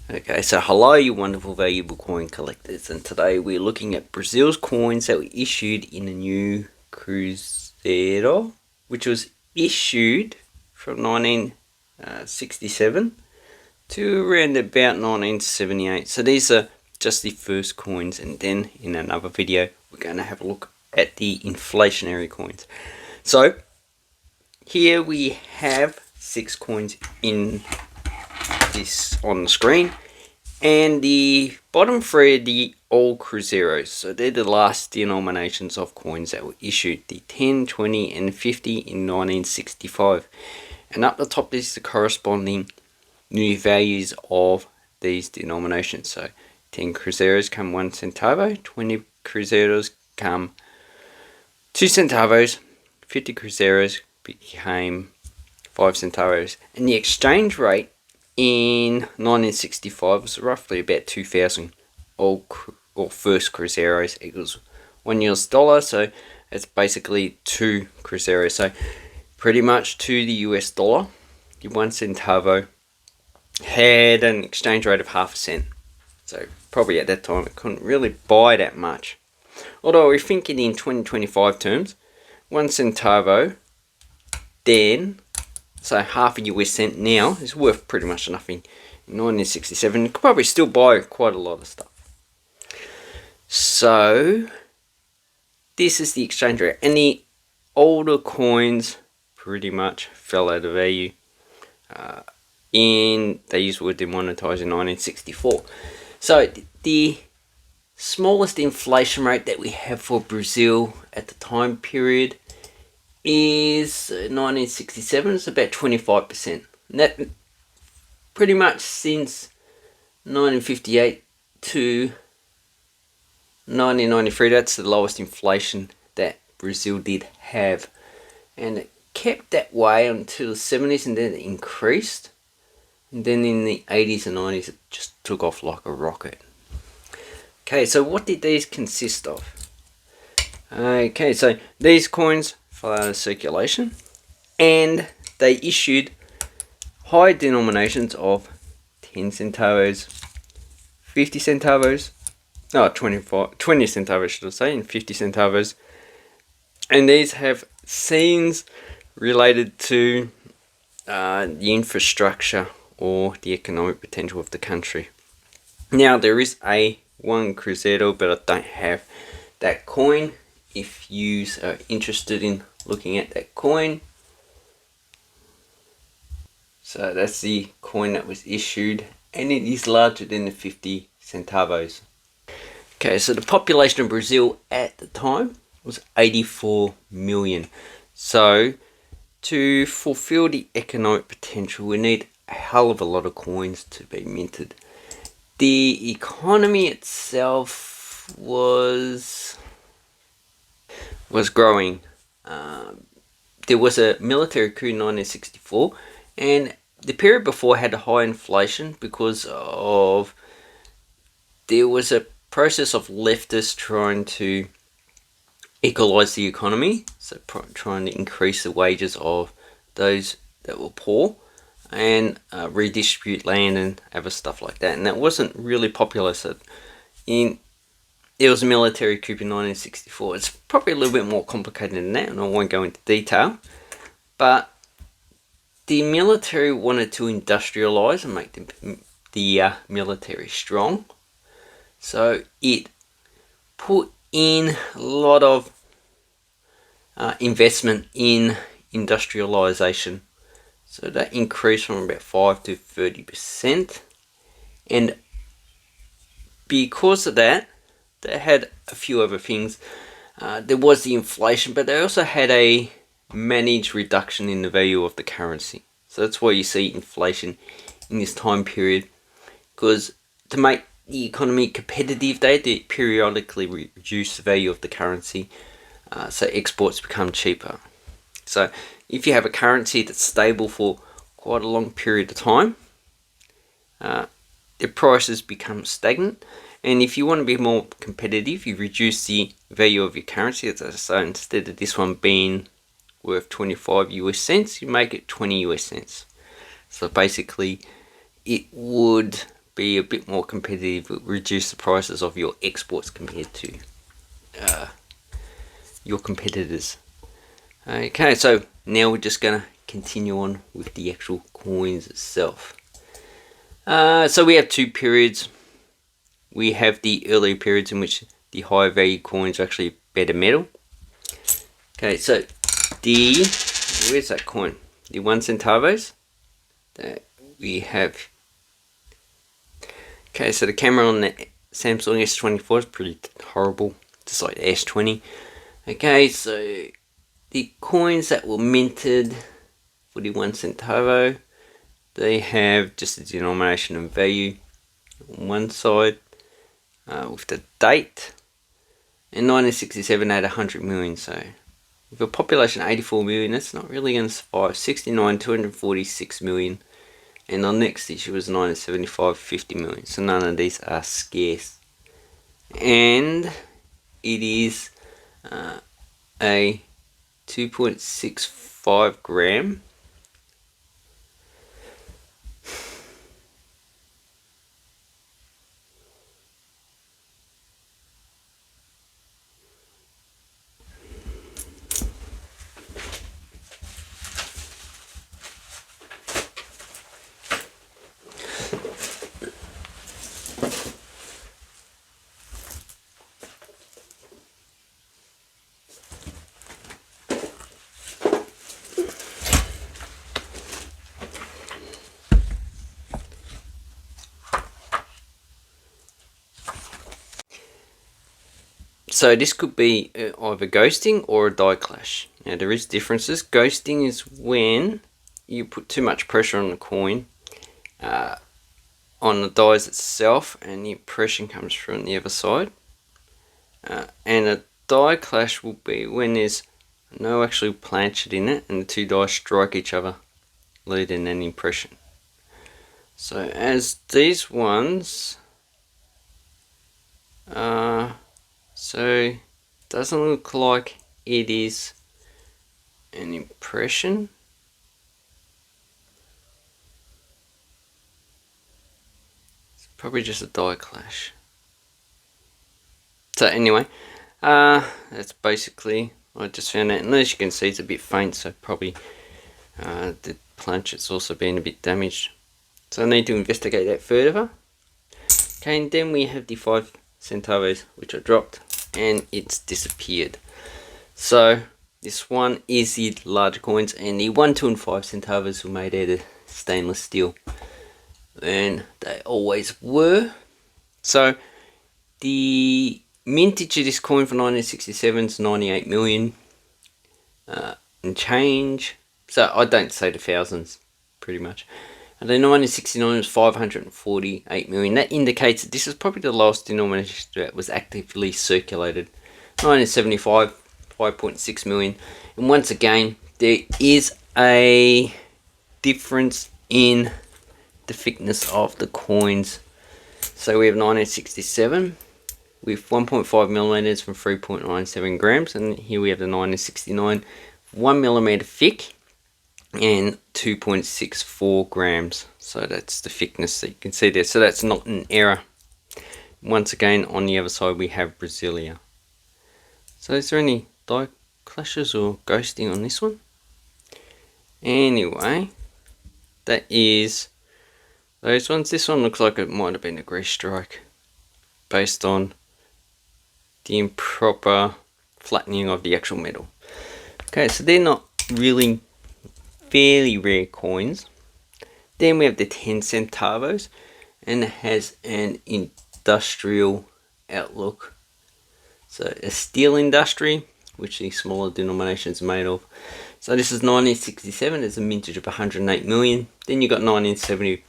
Okay, so hello you wonderful valuable coin collectors, and today we're looking at Brazil's coins that were issued in the new Crezeiro, which was issued from 1967 to around about 1978. So these are just the first coins, and then in another video we're going to have a look at the inflationary coins. So here we have 6 coins in this on the screen, and the bottom 3 are the old Crezeiros. So they're the last denominations of coins that were issued, the 10, 20 and 50 in 1965, and up the top is the corresponding new values of these denominations. So 10 Crezeiros come 1 centavo, 20 Crezeiros come 2 centavos, 50 Crezeiros became 5 centavos, and the exchange rate in 1965 was roughly about 2,000 old or first Crezeiros equals $1, so it's basically 2 Crezeiros. So pretty much to the US dollar, the 1 centavo had an exchange rate of half a cent. So probably at that time it couldn't really buy that much. Although we're thinking in 2025 terms, 1 centavo then, so half a US cent now, is worth pretty much nothing. In 1967, you could probably still buy quite a lot of stuff. So this is the exchange rate, and the older coins pretty much fell out of value. These were demonetized in 1964. So the smallest inflation rate that we have for Brazil at the time period is 1967. It's about 25%. And that pretty much since 1958 to 1993, that's the lowest inflation that Brazil did have, and it kept that way until the 70s, and then it increased, and then in the 80s and 90s it just took off like a rocket. Okay, so what did these consist of? Okay, so these coins fell out of circulation, and they issued high denominations of 10 centavos, 50 centavos, no, 20 centavos should I say, and 50 centavos, and these have scenes related to the infrastructure or the economic potential of the country. Now there is a 1 Crezeiro, but I don't have that coin. If you are interested in looking at that coin, so that's the coin that was issued, and it is larger than the 50 centavos. Okay, so the population of Brazil at the time was 84 million. So to fulfill the economic potential, we need a hell of a lot of coins to be minted. The economy itself was growing. There was a military coup in 1964, and the period before had a high inflation because of there was a process of leftists trying to equalize the economy, so trying to increase the wages of those that were poor and redistribute land and other stuff like that, and that wasn't really popular. So there was a military coup in 1964. It's probably a little bit more complicated than that, and I won't go into detail, but the military wanted to industrialize and make the military strong. So it put in a lot of investment in industrialization. So that increased from about 5 to 30%. And because of that, they had a few other things. There was the inflation, but they also had a managed reduction in the value of the currency. So that's why you see inflation in this time period, because to make the economy competitive, they did periodically reduce the value of the currency, so exports become cheaper. So if you have a currency that's stable for quite a long period of time, the prices become stagnant, and if you want to be more competitive, you reduce the value of your currency. So instead of this one being worth 25 US cents, you make it 20 US cents. So basically it would be a bit more competitive, reduce the prices of your exports compared to your competitors. Okay, so now we're just gonna continue on with the actual coins itself. So we have two periods. We have the earlier periods in which the higher value coins are actually better metal. Okay, so where's that coin? The 1 centavos that we have. Okay, so the camera on the Samsung S24 is pretty horrible, just like the S20. Okay, so the coins that were minted for the 1 centavo, they have just the denomination and value on one side with the date. In 1967 had 100 million, so with a population of 84 million, that's not really going to survive. 69, 246 million. And the next issue was 1975, 50 million. So none of these are scarce. And it is a 2.65 gram. So this could be either ghosting or a die clash. Now there is differences. Ghosting is when you put too much pressure on the coin, on the dies itself, and the impression comes through on the other side. And a die clash will be when there's no actual planchet in it and the two dies strike each other, leaving an impression. So as these ones, so doesn't look like it is an impression. It's probably just a die clash. So anyway, that's basically, I just found out, and as you can see it's a bit faint, so probably the planchet's also been a bit damaged. So I need to investigate that further. Okay, and then we have the 5 centavos which I dropped and it's disappeared. So this one is the larger coins, and the 1, 2 and 5 centavos were made out of stainless steel, and they always were. So the mintage of this coin for 1967 is 98 million and change. So I don't say the thousands, pretty much. And then 1969 was 548 million. That indicates that this is probably the last denomination that was actively circulated. 1975, 5.6 million. And once again, there is a difference in the thickness of the coins. So we have 1967 with 1.5 millimeters from 3.97 grams, and here we have the 1969, 1 millimeter thick and 2.64 grams. So that's the thickness that you can see there. So that's not an error. Once again, on the other side we have Brasilia. So is there any die clashes or ghosting on this one? Anyway, that is those ones. This one looks like it might have been a grease strike based on the improper flattening of the actual metal. Okay, so they're not really fairly rare coins. Then we have the 10 centavos, and it has an industrial outlook. So a steel industry, which the smaller denominations are made of. So this is 1967, there's a mintage of 108 million. Then you got 1970,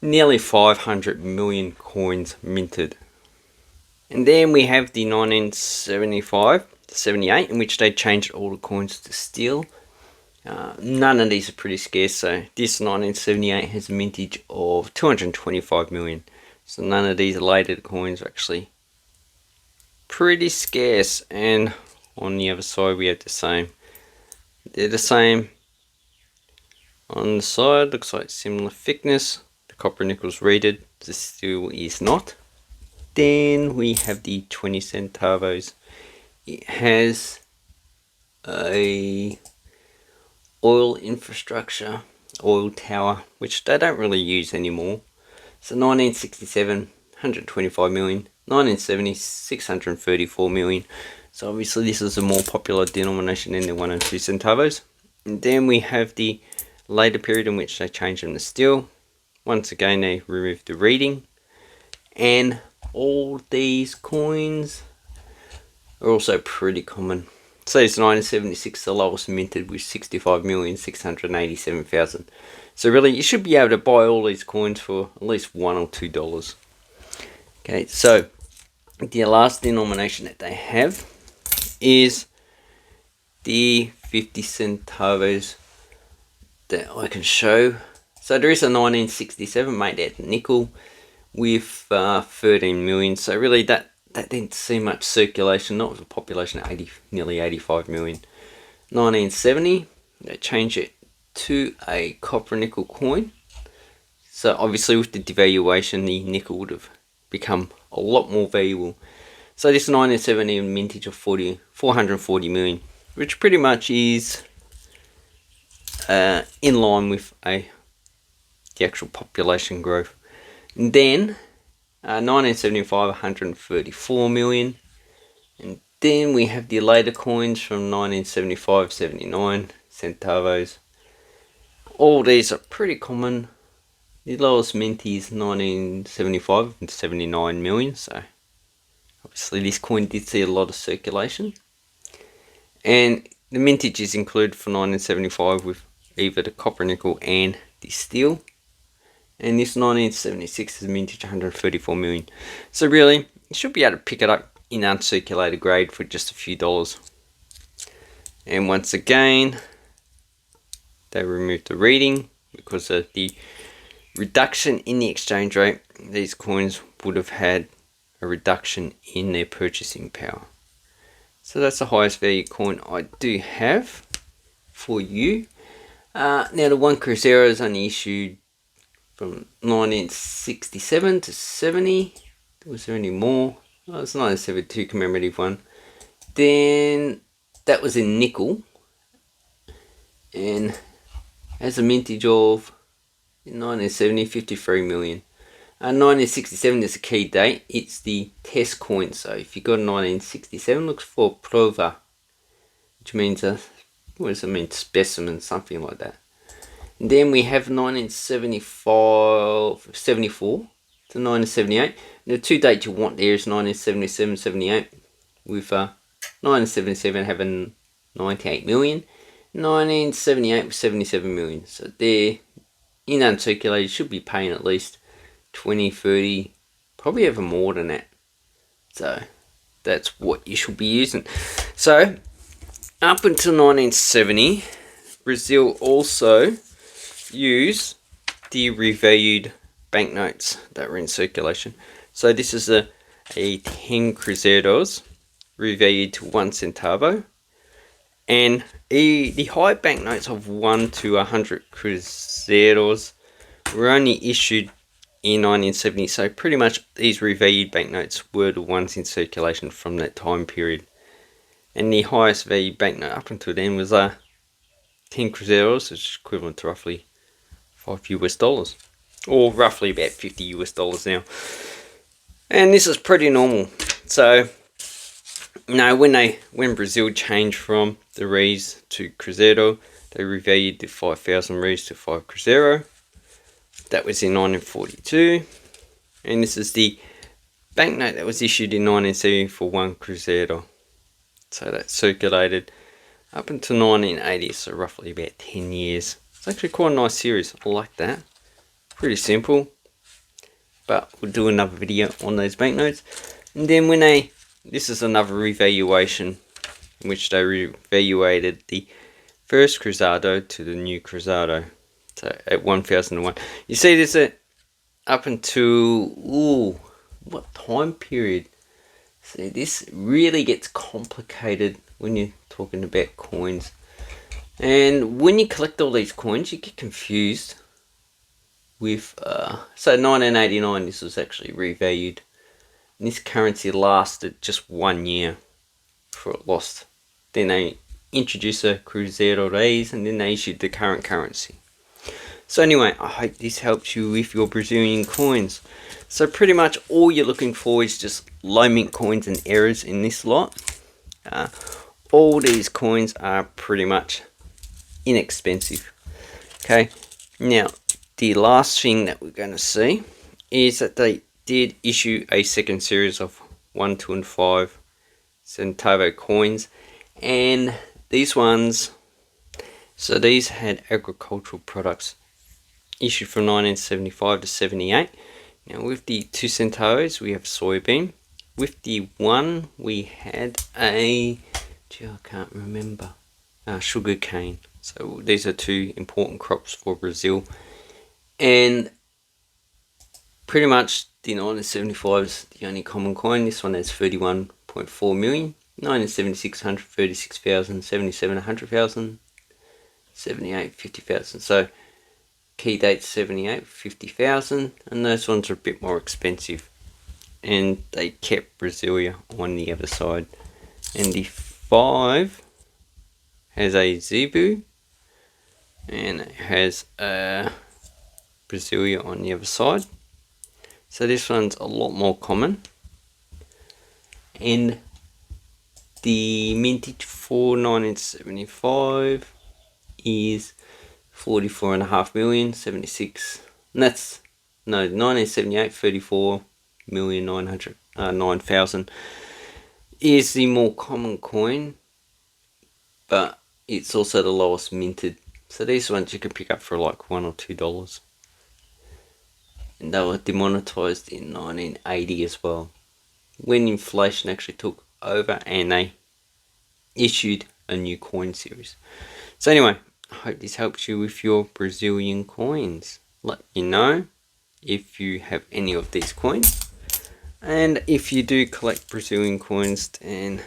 nearly 500 million coins minted. And then we have the 1975 to 78, in which they changed all the coins to steel. None of these are pretty scarce, so this 1978 has a mintage of 225 million. So none of these later coins are actually pretty scarce. And on the other side we have the same. They're the same on the side, looks like similar thickness. The copper nickel's rated, the steel is not. Then we have the 20 centavos. It has a oil infrastructure, oil tower, which they don't really use anymore. So 1967, 125 million, 1970, 634 million. So obviously this is a more popular denomination than the 1 and 2 centavos. And then we have the later period in which they changed them to steel. Once again, they removed the reading. And all these coins are also pretty common. So it's 1976, the lowest minted with 65,687,000. So really, you should be able to buy all these coins for at least $1 or $2. Okay, so the last denomination that they have is the 50 centavos that I can show. So there is a 1967 made out of nickel with 13 million. So really that didn't see much circulation, not with a population of nearly 85 million. 1970, they changed it to a copper nickel coin. So obviously with the devaluation, the nickel would have become a lot more valuable. So this 1970 mintage of 440 million, which pretty much is in line with the actual population growth. And then 1975, 134 million. And then we have the later coins from 1975, 79 centavos. All these are pretty common. The lowest mint is 1975 and 79 million. So obviously this coin did see a lot of circulation. And the mintage is included for 1975 with either the copper nickel and the steel. And this 1976 is mintage 134 million. So really, you should be able to pick it up in uncirculated grade for just a few dollars. And once again, they removed the reading because of the reduction in the exchange rate. These coins would have had a reduction in their purchasing power. So that's the highest value coin I do have for you. Now the one Crezeiro is only issued from 1967 to 70. Was there any more? Oh, it's 1972 commemorative one. Then that was in nickel and has a mintage of 1970, 53 million. 1967 is a key date. It's the test coin. So if you got a 1967, look for prova, which means what does it mean? Specimen, something like that. And then we have 1974 to 1978. And the two dates you want there is 1977, 78, with 1977 having 98 million, 1978 with 77 million. So they're in uncirculated, should be paying at least 20, 30, probably even more than that. So that's what you should be using. So up until 1970, Brazil also used the revalued banknotes that were in circulation. So this is a 10 cruzeiros revalued to 1 centavo. And the high banknotes of 1 to 100 cruzeiros were only issued in 1970. So pretty much these revalued banknotes were the ones in circulation from that time period. And the highest value banknote up until then was 10 cruzeiros, which is equivalent to roughly $5 or roughly about $50 now. And this is pretty normal. So now when Brazil changed from the reais to Crezeiro, they revalued the 5,000 reais to 5 Crezeiro. That was in 1942. And this is the banknote that was issued in 1970 for 1 Crezeiro. So that circulated up until 1980, so roughly about 10 years. It's actually quite a nice series. I like that. Pretty simple. But we'll do another video on those banknotes. And then this is another revaluation in which they revaluated the first Cruzado to the new Cruzado. So at 1001. You see this up until, what time period? See, this really gets complicated when you're talking about coins. And when you collect all these coins, you get confused with so 1989 this was actually revalued. And this currency lasted just 1 year before it lost. Then they introduced the Crezeiro raise, and then they issued the current currency. So anyway, I hope this helps you with your Brazilian coins. So pretty much all you're looking for is just low mint coins and errors in this lot. All these coins are pretty much inexpensive. Okay, now the last thing that we're going to see is that they did issue a second series of 1, 2 and 5 centavo coins, and these ones, so these had agricultural products issued from 1975 to 78. Now with the 2 centavos we have soybean. With the 1 we had I can't remember, sugar cane. So these are 2 important crops for Brazil, and pretty much the 1975 is the only common coin. This one has 31.4 million. 1976, 136,000, 77, 100,000, 78, 50,000. So key date 78, 50,000, and those ones are a bit more expensive. And they kept Brasilia on the other side. And the 5 has a Zebu, and it has a Brasilia on the other side. So this one's a lot more common. And the mintage for 1975 is 44.5 million, 76. And that's, no, 1978, 34,909,000 is the more common coin, but it's also the lowest minted. So these ones you can pick up for like $1 or $2. And they were demonetized in 1980 as well, when inflation actually took over and they issued a new coin series. So anyway, I hope this helps you with your Brazilian coins. Let me know if you have any of these coins, and if you do collect Brazilian coins, then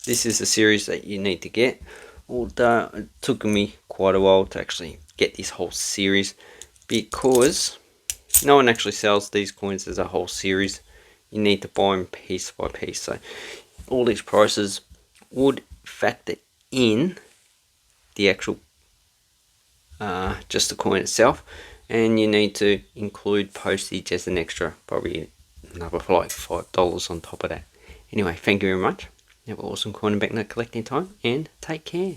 this is a series that you need to get. Although it took me quite a while to actually get this whole series, because no one actually sells these coins as a whole series. You need to buy them piece by piece. So all these prices would factor in the actual just the coin itself, and you need to include postage as an extra, probably another like $5 on top of that. Anyway, thank you very much. Have an awesome coin and banknote collecting time, and take care.